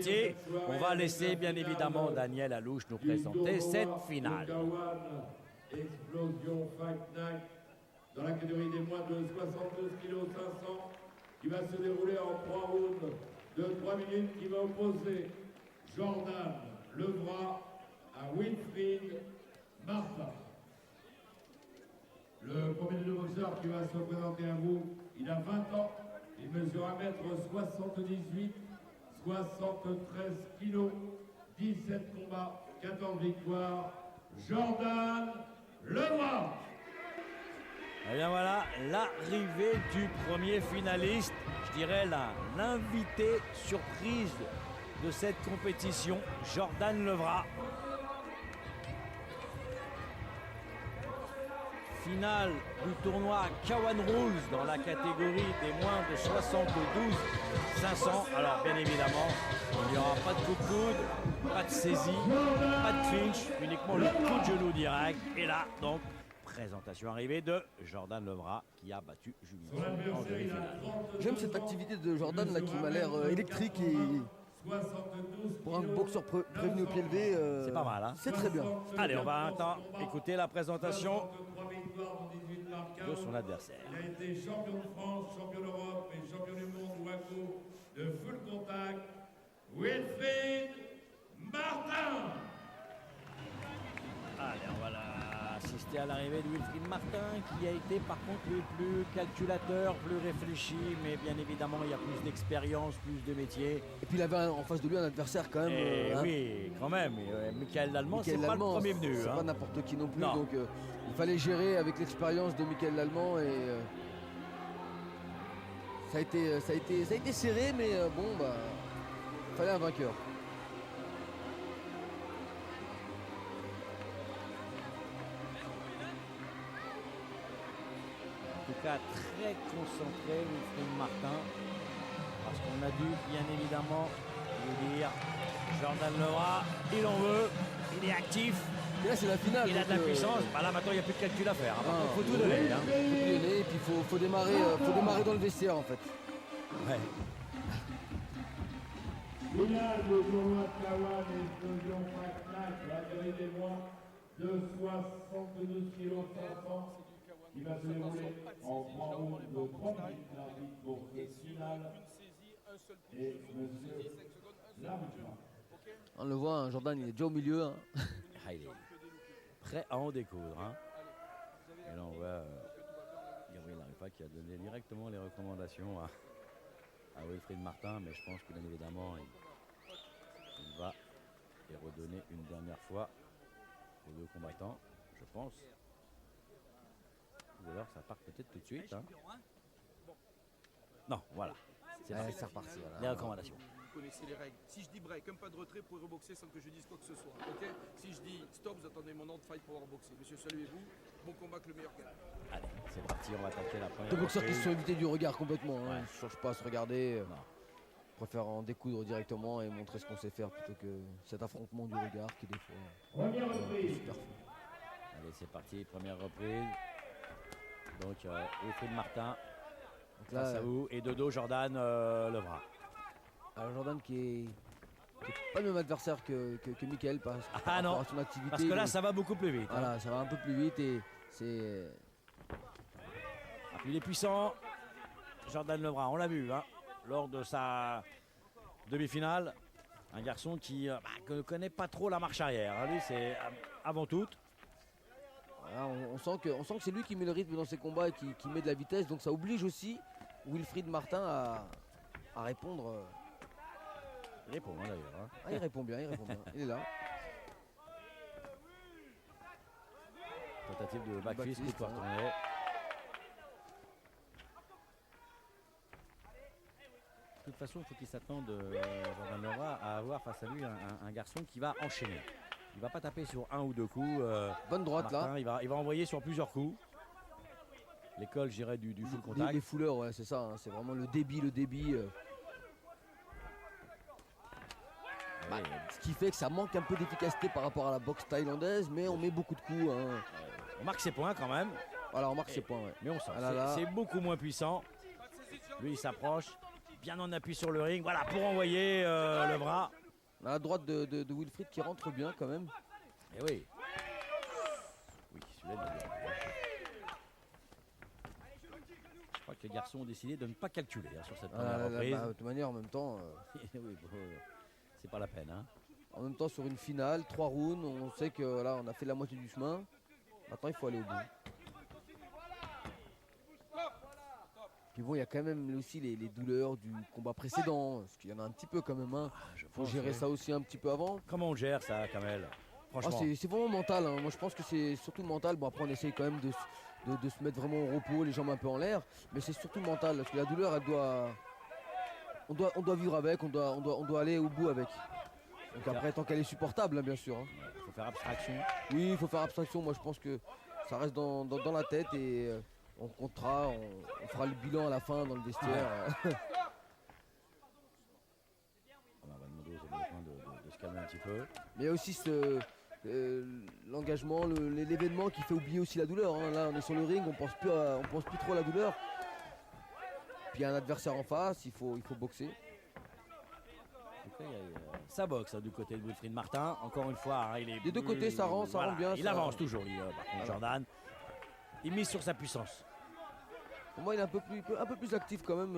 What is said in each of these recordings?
On va laisser bien évidemment Daniel Alouche nous présenter cette finale. Explosion Fight Night dans la catégorie des moins de 72 kg 500 qui va se dérouler en 3 rounds de 3 minutes qui va opposer Jordan Levra à Wilfried Martin. Le premier des deux boxeurs qui va se présenter à vous, il a 20 ans, il mesure 1m78, 73 kg, 17 combats, 14 victoires, Jordan Levra. Et bien voilà, l'arrivée du premier finaliste, je dirais l'invité surprise de cette compétition, Jordan Levra. Finale du tournoi K1 Rules dans la catégorie des moins de 72 500. Alors bien évidemment, il n'y aura pas de coup de coude, pas de saisie, pas de clinch, uniquement le coup de genou direct. Et là, donc, présentation arrivée de Jordan Levra qui a battu Julien en demi-finale. J'aime cette activité de Jordan là qui m'a l'air électrique et pour un boxeur prévenu au pied levé, c'est pas mal, hein. C'est très bien. Allez, on va écouter la présentation de son adversaire. Il a été champion de France, champion d'Europe et champion du monde WACO de full contact, Wilfried Martin. Allez, on va assister à l'arrivée de Wilfried Martin qui a été par contre le plus calculateur, plus réfléchi, mais bien évidemment il y a plus d'expérience, plus de métier. Et puis il avait en face de lui un adversaire quand même. Oui, quand même. Michael Lallemand, c'est pas le premier venu. C'est hein. pas n'importe qui non plus. Non. Donc il fallait gérer avec l'expérience de Michael Lallemand et ça a été serré, mais bon bah il fallait un vainqueur. En tout cas, très concentré, Wilfried Martin, parce qu'on a dû, bien évidemment, lui dire Jordan Levra, il en veut, il est actif. Et là, c'est la finale. Il a de la puissance. Bah là, maintenant, il n'y a plus de calcul à faire. Il faut tout donner. Il faut tout donner, et puis il faut démarrer dans le vestiaire, en fait. Ouais. Finale du tournoi de K1 Explosion Fight Night, la catégorie des moins de 72 kg 500. Il va se dérouler en 3 rounds de 3 minutes l'arbitre pour cette finale. Et monsieur l'arbitre. On le voit, hein, Jordan, il est déjà au milieu. Hein. Il est prêt à en découdre. Hein. Et là, on voit Gabriel Laripa qui a donné directement les recommandations à Wilfried Martin. Mais je pense que, bien évidemment, il va les redonner une dernière fois aux deux combattants, je pense. Ou alors ça part peut-être tout de suite. Hein. Non, voilà. C'est reparti. Voilà. Les recommandations. Vous connaissez les règles. Si je dis break, comme pas de retrait, pour reboxer sans que je dise quoi que ce soit. Ok. Si je dis stop, vous attendez mon ordre de fight pour reboxer. Monsieur, saluez-vous. Bon combat que le meilleur gagne. Allez, c'est parti, on va attaquer la première. Deux boxeurs qui se sont évités du regard complètement. Hein. Ouais. Ils ne cherchent pas à se regarder. Préfèrent en découdre directement et montrer ce qu'on sait faire plutôt que cet affrontement du regard qui des fois est super fou. Allez, c'est parti, première reprise. Donc, Wilfried Martin, donc là, face à vous, et de dos, Jordan Levra. Alors Jordan qui est pas le même adversaire que Michael par non, rapport à son activité. Parce que là, ça va beaucoup plus vite. Voilà, ça va un peu plus vite et c'est... Il est puissant, Jordan Levra, on l'a vu, hein, lors de sa demi-finale. Un garçon qui ne connaît pas trop la marche arrière. Hein. Lui, c'est avant tout. Voilà, on sent que c'est lui qui met le rythme dans ses combats et qui met de la vitesse. Donc ça oblige aussi Wilfried Martin à répondre. Il répond hein, d'ailleurs. Hein. Ah, il répond bien. Il est là. Tentative de backfist coup de poing retourné. De toute façon, il faut qu'il s'attende, Jordan Levra, à avoir face à lui un garçon qui va enchaîner. Il ne va pas taper sur un ou deux coups. Bonne droite Martin, là. Il va envoyer sur plusieurs coups. L'école, je dirais, du full contact. Les fouleurs, ouais, c'est ça. Hein, c'est vraiment le débit. Ce qui fait que ça manque un peu d'efficacité par rapport à la boxe thaïlandaise, mais on met beaucoup de coups. Hein. On marque ses points quand même. Voilà, on marque ses points. Ouais. Mais on sent, c'est beaucoup moins puissant. Lui, il s'approche. bien en appui sur le ring. Voilà, pour envoyer le bras. À la droite de Wilfried qui rentre bien quand même. Et oui. Oui, celui-là, il est bien. Je crois que les garçons ont décidé de ne pas calculer sur cette première reprise. De toute manière, en même temps, Oui, bon, c'est pas la peine. Hein. en même temps sur une finale, 3 rounds, on sait que là, on a fait la moitié du chemin. Maintenant, il faut aller au bout. Puis bon, il y a quand même aussi les douleurs du combat précédent, parce qu'il y en a un petit peu quand même. Hein. Je Faut pense, gérer oui. ça aussi un petit peu avant. Comment on gère ça, Kamel? Ah, Franchement. c'est vraiment mental. Hein. Moi, je pense que c'est surtout mental. Bon, après, on essaye quand même de se mettre vraiment au repos, les jambes un peu en l'air. Mais c'est surtout mental, parce que la douleur, elle doit... On doit vivre avec, on doit aller au bout avec. Donc après, tant qu'elle est supportable, hein, bien sûr. Hein. Il faut faire abstraction. Oui, il faut faire abstraction. Moi, je pense que ça reste dans la tête et on comptera, on fera le bilan à la fin dans le vestiaire. On va demander aux hommes de se calmer un petit peu. Mais il y a aussi l'engagement, l'événement qui fait oublier aussi la douleur. Hein. Là, on est sur le ring, on pense plus trop à la douleur. Puis il y a un adversaire en face, il faut boxer. En tout cas, ça boxe du côté de Wilfried Martin. Encore une fois, hein, il est Des deux côtés, ça rend bien. Il ça... avance toujours, par contre, Jordan. Il mise sur sa puissance. Pour moi, il est un peu plus actif quand même.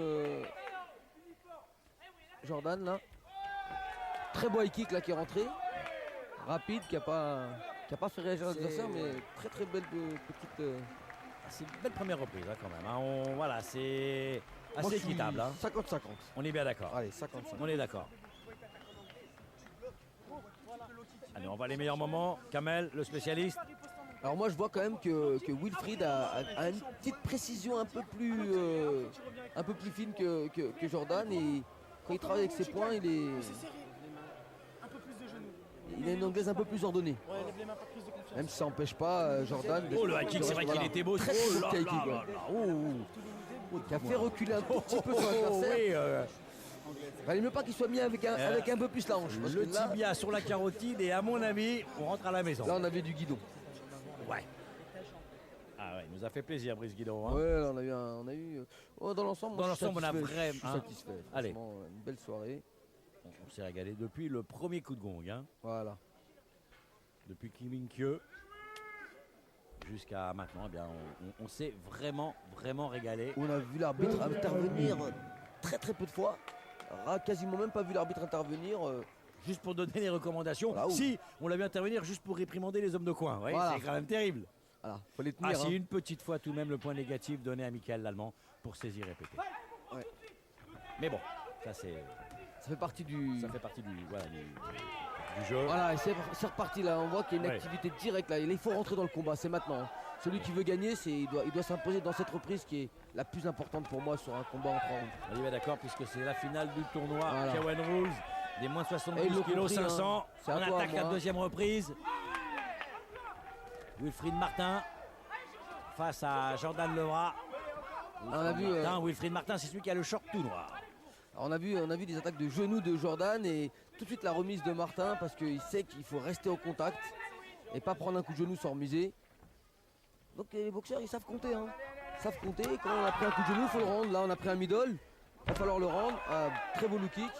Jordan, là. Très beau high kick là, qui est rentré. Rapide, qui a pas fait réagir l'adversaire, mais très belle petite... C'est une belle première reprise quand même. Hein. Voilà, c'est assez équitable. 50-50. Hein. On est bien d'accord. Allez, 50-50. On est d'accord. Allez, on va les meilleurs moments. Kamel, le spécialiste. Alors moi, je vois quand même que Wilfried a une petite précision un peu plus fine que Jordan. Et quand il travaille avec ses poings, il a une anglaise un peu plus ordonnée. Même si ça n'empêche pas Jordan... Oh, le high kick, c'est vrai qu'il était beau. Très beau high kick. Qui a fait reculer un tout petit peu son adversaire. Il valait mieux pas qu'il soit mis avec un peu plus la hanche. Le tibia sur la carotide et à mon avis, on rentre à la maison. Là, on avait du guidon. Ouais. Ah ouais, il nous a fait plaisir, Brice Guidon. Hein. Ouais, là, on a eu dans l'ensemble, on a vraiment... Je suis satisfait. Allez. Une belle soirée. On s'est régalé depuis le premier coup de gong. Hein. Voilà. Depuis Kim In-kyo jusqu'à maintenant, eh bien, on s'est vraiment régalé. On a vu l'arbitre intervenir très peu de fois. Quasiment même pas vu l'arbitre intervenir. Juste pour donner les recommandations. Voilà, si, on l'a vu intervenir juste pour réprimander les hommes de coin. Ouais, voilà. C'est quand même terrible. Voilà, faut les tenir. C'est une petite fois tout de même le point négatif donné à Michael Lallemand pour saisir répété. Ouais. Mais bon, ça c'est... Ça fait partie du... Ça fait partie du jeu. Voilà, c'est reparti là. On voit qu'il y a une activité directe là. Il faut rentrer dans le combat, c'est maintenant. Celui qui veut gagner, il doit s'imposer dans cette reprise qui est la plus importante pour moi sur un combat en 3 rounds. On est d'accord puisque c'est la finale du tournoi Kawan Rules des moins 72 kg 500. Hein. On attaque la deuxième reprise. Wilfried Martin face à Jordan Levra. Wilfried Martin, c'est celui qui a le short tout noir. Alors on a vu des attaques de genoux de Jordan et tout de suite la remise de Martin parce qu'il sait qu'il faut rester au contact et pas prendre un coup de genou sans remiser. Donc les boxeurs ils savent compter. Hein. Ils savent compter. Quand on a pris un coup de genou, il faut le rendre. Là on a pris un middle. Il va falloir le rendre. Très beau low kick.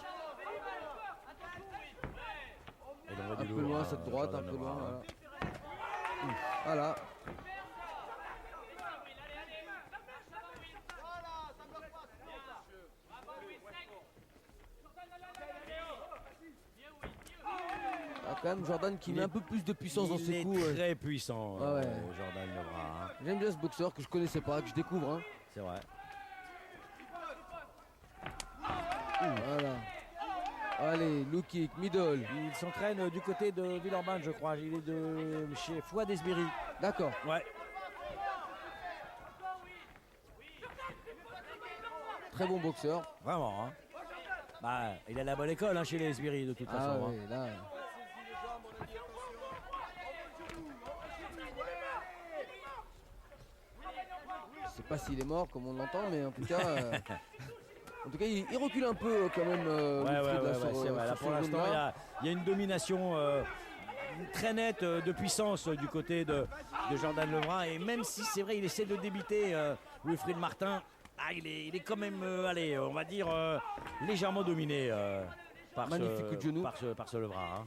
Un peu loin cette droite, un peu loin. Voilà. Quand même Jordan qui met un peu plus de puissance dans ses coups. Il est très puissant, Jordan Levra. Hein. J'aime bien ce boxeur que je connaissais pas, que je découvre. Hein. C'est vrai. Voilà. Allez, low kick, middle. Il s'entraîne du côté de Villeurbanne, je crois. Il est de chez Fouad Esbiri. D'accord. Ouais. Très bon boxeur. Vraiment. Hein. Il a la bonne école chez les Esbiri de toute façon. Oui, là. Je sais pas s'il est mort comme on l'entend, mais en tout cas, il recule un peu quand même. C'est vrai. Là, pour l'instant, il y a une domination très nette de puissance du côté de Jordan Levra. Et même si c'est vrai, il essaie de débiter Wilfried Martin, il est quand même, allez, on va dire, légèrement dominé par Magnifique coup de genou. par ce Levra. Hein.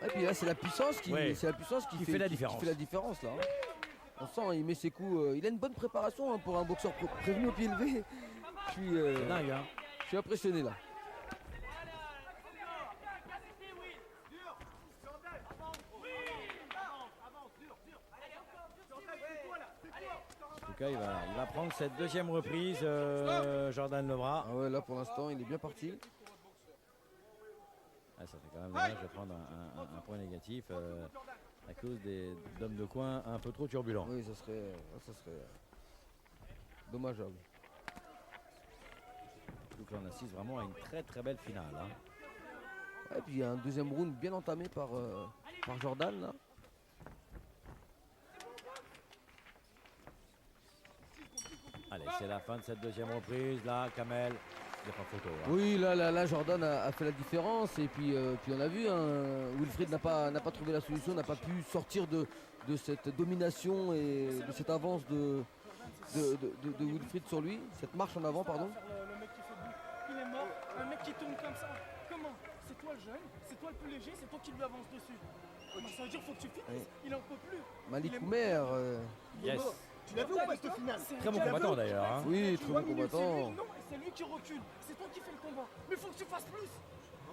Et puis là, c'est la puissance qui, Ouais. qui fait la différence. Qui fait la différence là. Hein. On sent, il met ses coups. Il a une bonne préparation hein, pour un boxeur prévenu au pied levé. C'est dingue, hein. Je suis impressionné là. En tout cas, il va prendre cette deuxième reprise, Jordan Levra. Ah ouais, là pour l'instant, il est bien parti. Ah, ça fait quand même dommage de prendre un point négatif à cause d'hommes de coin un peu trop turbulents. Oui, ça serait dommageable. Donc là, on assiste vraiment à une très très belle finale. Hein. Ouais, et puis il y a un deuxième round bien entamé par Jordan là. Allez, c'est la fin de cette deuxième reprise. Là, Kamel, il n'y a pas photo. Hein. Oui, là Jordan a fait la différence et puis on a vu, hein, Wilfried n'a pas trouvé la solution, n'a pas pu sortir de cette domination et de cette avance de Wilfried sur lui, cette marche en avant, pardon. Le mec qui fait bout, il est mort. Un mec qui tourne comme ça, comment? C'est toi le jeune, c'est toi le plus léger, c'est toi qui lui avance dessus. Bah, ça veut dire qu'il faut que tu finisses, Oui. il en peut plus. Malik Oumer, Yes. Tu l'as vu ou pas cette finale? Très bon combattant d'ailleurs. Hein. oui, très bon combattant. Non, c'est lui qui recule, c'est toi qui fais le combat. Mais il faut que tu fasses plus.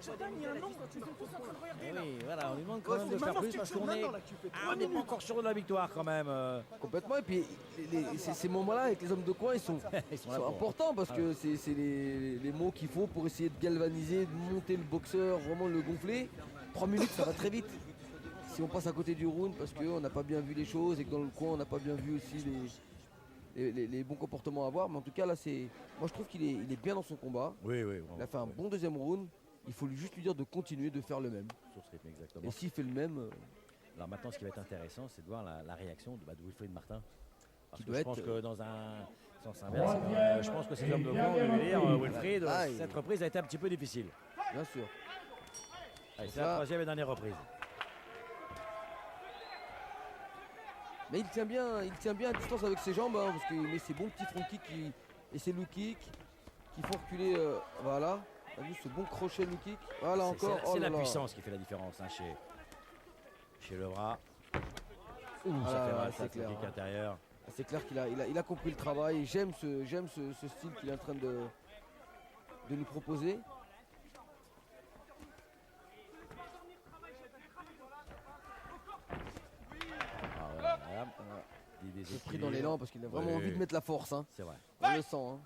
Jordan, il y a un an, ils sont tous en train de regarder Eh là. oui, voilà, on lui demande quand même de faire plus parce qu'on est, on n'est pas encore sûr de la victoire quand même. Complètement, et puis ces moments-là avec les hommes de coin, ils sont Ils sont là pour- importants parce que c'est les mots qu'il faut pour essayer de galvaniser, de monter le boxeur, vraiment le gonfler. 3 minutes, ça va très vite. Si on passe à côté du round parce qu'on n'a pas bien vu les choses et que dans le coin, on n'a pas bien vu aussi les bons comportements à avoir. Mais en tout cas, là, moi je trouve qu'il est bien dans son combat. Oui, oui. Il a fait un bon deuxième round. Il faut juste lui dire de continuer de faire le même. Sur ce rythme, exactement. Et s'il fait le même, Alors maintenant, ce qui va être intéressant, c'est de voir la réaction de Wilfried Martin. Parce Qui que doit je pense être- que dans un sens inverse, je pense que ces hommes de coin vont lui dire Wilfried, cette reprise a été un petit peu difficile. bien sûr. Allez, c'est Ça- la troisième et dernière reprise. Mais il tient bien à distance avec ses jambes, hein, parce qu'il met ses bons petits front kicks et ses low kicks qui font reculer. Voilà. T'as vu ce bon crochet low kick. Voilà encore. C'est Oh la là là. puissance qui fait la différence hein, chez Levra. Ouh, Ah ça là fait là, mal, c'est ça, clair, le kick hein. intérieur. C'est clair qu'il a compris le travail. J'aime ce style qu'il est en train de nous proposer. Ah, voilà, voilà. Des Il est pris dans l'élan parce qu'il a vraiment Oui, envie de mettre la force. Hein. C'est vrai. On le sent. Hein.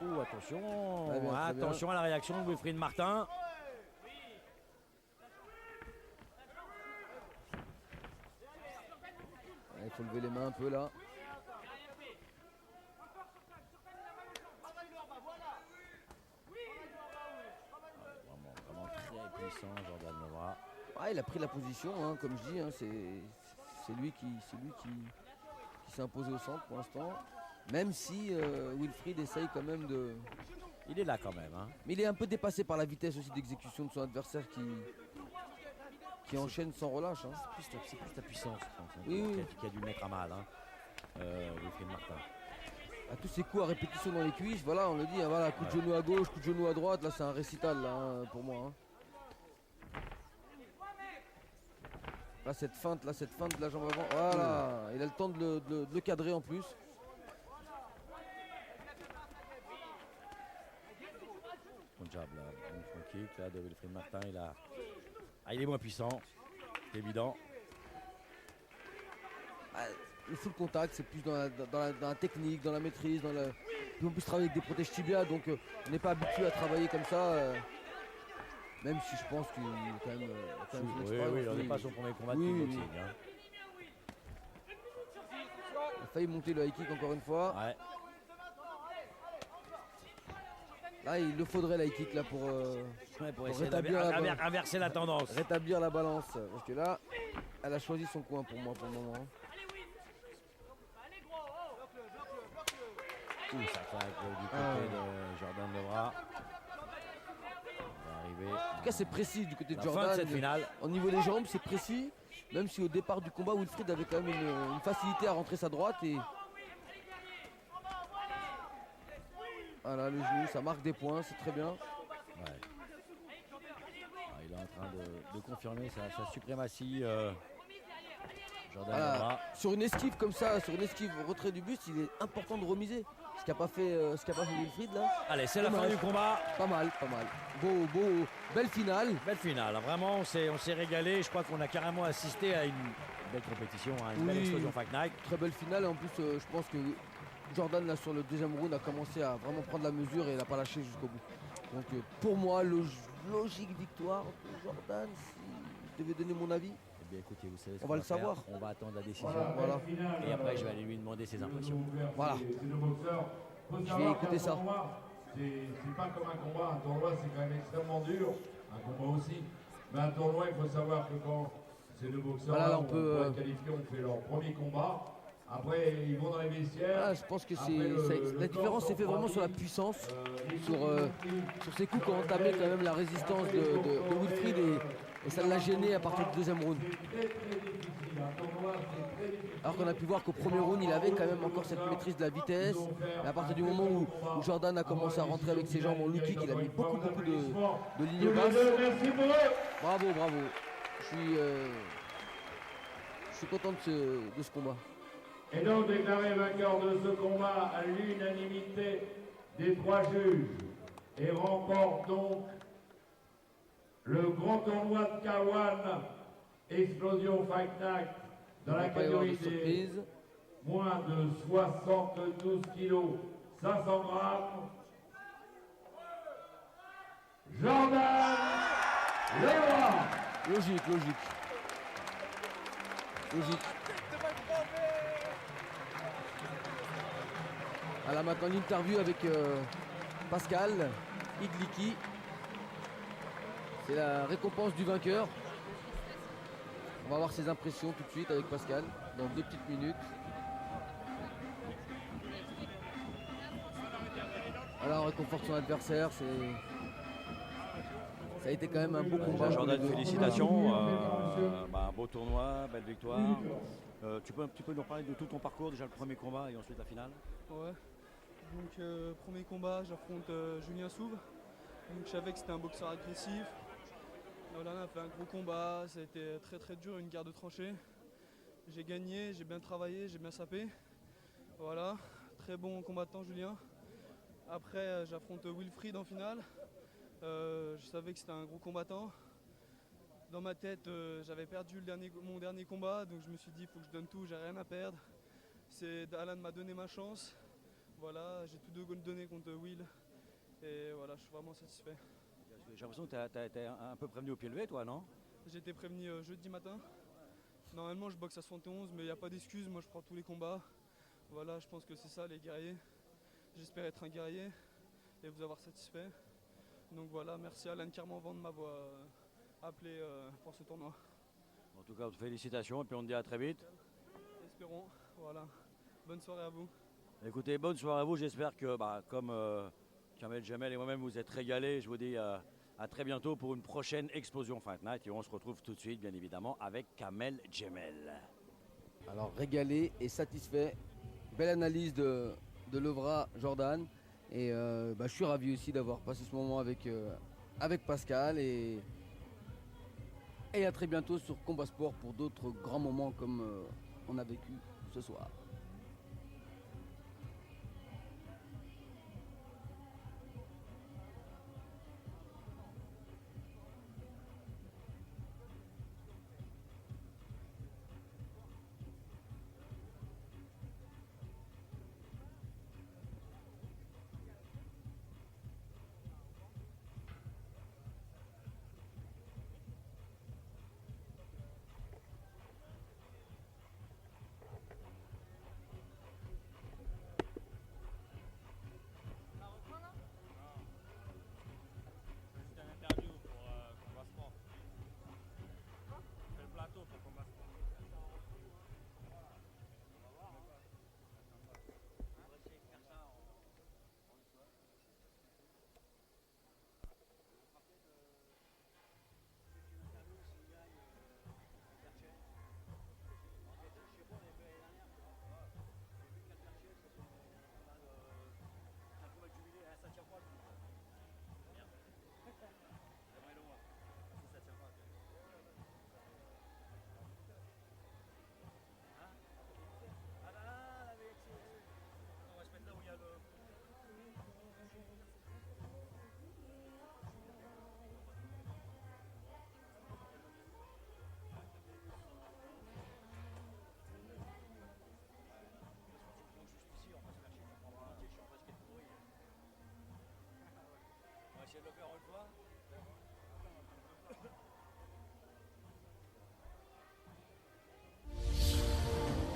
Ouh, attention. Très bien, très bien. Attention à la réaction de Wilfried Martin. Il faut lever les mains un peu là. Vraiment très puissant, Jordan Levra. Ah, il a pris la position, hein, comme je dis. Hein, c'est lui qui s'est imposé au centre pour l'instant. Même si Wilfried essaye quand même de. Il est là quand même. Hein. Mais il est un peu dépassé par la vitesse aussi d'exécution de son adversaire qui enchaîne sans relâche. Hein. C'est plus ta puissance, je pense, hein, Oui. qui a dû le mettre à mal. Hein. Wilfried Martin. À tous ces coups à répétition dans les cuisses, voilà, on le dit, hein, voilà, coup de genou à gauche, coup de genou à droite, là c'est un récital là, hein, pour moi. Hein. Là cette feinte de la jambe avant, voilà, il a le temps de le cadrer en plus. Bon job là, bon front kick là de Wilfried Martin, il est moins puissant, c'est évident. Ah, il faut le contact, c'est plus dans la technique, dans la maîtrise, puis on peut travailler avec des protèges tibia, donc on n'est pas habitué à travailler comme ça. Même si je pense qu'il a quand même, son Oui, expérience, oui, on n'est oui. pas son premier combat de Oui, oui, kickboxing. Hein. Il a failli monter le high kick encore une fois. Ouais. Là il le faudrait le high kick là pour Pour essayer rétablir d'inverser la tendance. rétablir la balance. Parce que là, elle a choisi son coin pour moi pour le moment. Ouh, ça claque du côté de Jordan Levra. On va arriver En tout cas, c'est précis du côté de à la fin de Jordan. cette finale. Au niveau des jambes, c'est précis. Même si au départ du combat, Wilfried avait quand même une facilité à rentrer sa droite. Et voilà, le genou, ça marque des points, c'est très bien. Ouais. Ah, il est en train de confirmer sa suprématie. Jordan Voilà. Lara. Sur une esquive comme ça, sur une esquive au retrait du buste, il est important de remiser. Ce qu'a pas fait, Wilfried là. Allez, c'est la fin du combat. Pas mal, pas mal. Belle finale. Belle finale. Vraiment, on s'est régalé. Je crois qu'on a carrément assisté à une belle compétition, à une belle Oui. explosion Fight Night. Très belle finale. En plus, je pense que Jordan là sur le deuxième round a commencé à vraiment prendre la mesure et il n'a pas lâché jusqu'au bout. Donc pour moi, logique victoire pour Jordan. Si je devais donner mon avis. Eh bien, écoutez, vous savez ce On qu'on va le faire. savoir. On va attendre la décision. Voilà. Et après, je vais aller lui demander ses impressions. Voilà. Je vais écouter ça. C'est pas comme un combat. Un tournoi, c'est quand même extrêmement dur. Un combat aussi. Mais un tournoi, il faut savoir que quand ces deux boxeurs Voilà, là, on ont peut, pour être qualifiés, ont fait leur premier combat. Après, ils vont dans les vestiaires. Ah, je pense que Après, la différence s'est fait vraiment sur la puissance, sur ses coups qui ont entamé quand même la résistance de Wilfried et ça l'a gêné à partir du deuxième round. Alors qu'on a pu voir qu'au premier round, il avait quand même encore cette maîtrise de la vitesse. Mais à partir du moment où Jordan a commencé à rentrer avec ses jambes en low kick, il a mis beaucoup de lignes basses. Bravo. Je suis content de ce combat. Et donc déclaré vainqueur de ce combat à l'unanimité des trois juges et remporte donc le grand tournoi de K1 Explosion Fight Night dans la Il va pas y avoir de catégorie des surprise. moins de 72 kilos 500 grammes. Jordan Lara. Logique. Voilà maintenant l'interview avec Pascal Igliki. C'est la récompense du vainqueur. On va voir ses impressions tout de suite avec Pascal dans 2 petites minutes. Voilà, on réconforte son adversaire. Ça a été quand même un beau combat. Jordan, félicitations. Un beau tournoi, belle victoire. Tu peux un petit peu nous parler de tout ton parcours, déjà le premier combat et ensuite la finale? Ouais. Donc premier combat, j'affronte Julien Souve. Donc je savais que c'était un boxeur agressif. Voilà, on a fait un gros combat, ça a été très dur, une guerre de tranchées. J'ai gagné, j'ai bien travaillé, j'ai bien sapé. Voilà, très bon combattant Julien. Après j'affronte Wilfried en finale. Je savais que c'était un gros combattant. Dans ma tête, j'avais perdu mon dernier combat, donc je me suis dit il faut que je donne tout, j'ai rien à perdre. Alan m'a donné ma chance. Voilà, j'ai tout donné contre Will. Et voilà, je suis vraiment satisfait. J'ai l'impression que tu as été un peu prévenu au pied levé, toi, non? J'ai été prévenu jeudi matin. Normalement, je boxe à 71, mais il n'y a pas d'excuse. Moi, je prends tous les combats. Voilà, je pense que c'est ça, les guerriers. J'espère être un guerrier et vous avoir satisfait. Donc voilà, merci à Alan Kermanvan de m'avoir appelé pour ce tournoi. En tout cas, félicitations et puis on te dit à très vite. Espérons, voilà. Bonne soirée à vous. Écoutez, bonne soirée à vous. J'espère que, comme Kamel Jamel et moi-même, vous êtes régalés. Je vous dis à très bientôt pour une prochaine Explosion Fight Night. Et on se retrouve tout de suite, bien évidemment, avec Kamel Jamel. Alors régalé et satisfait. Belle analyse de Levra Jordan. Et je suis ravi aussi d'avoir passé ce moment avec Pascal. Et à très bientôt sur Combat Sport pour d'autres grands moments comme on a vécu ce soir.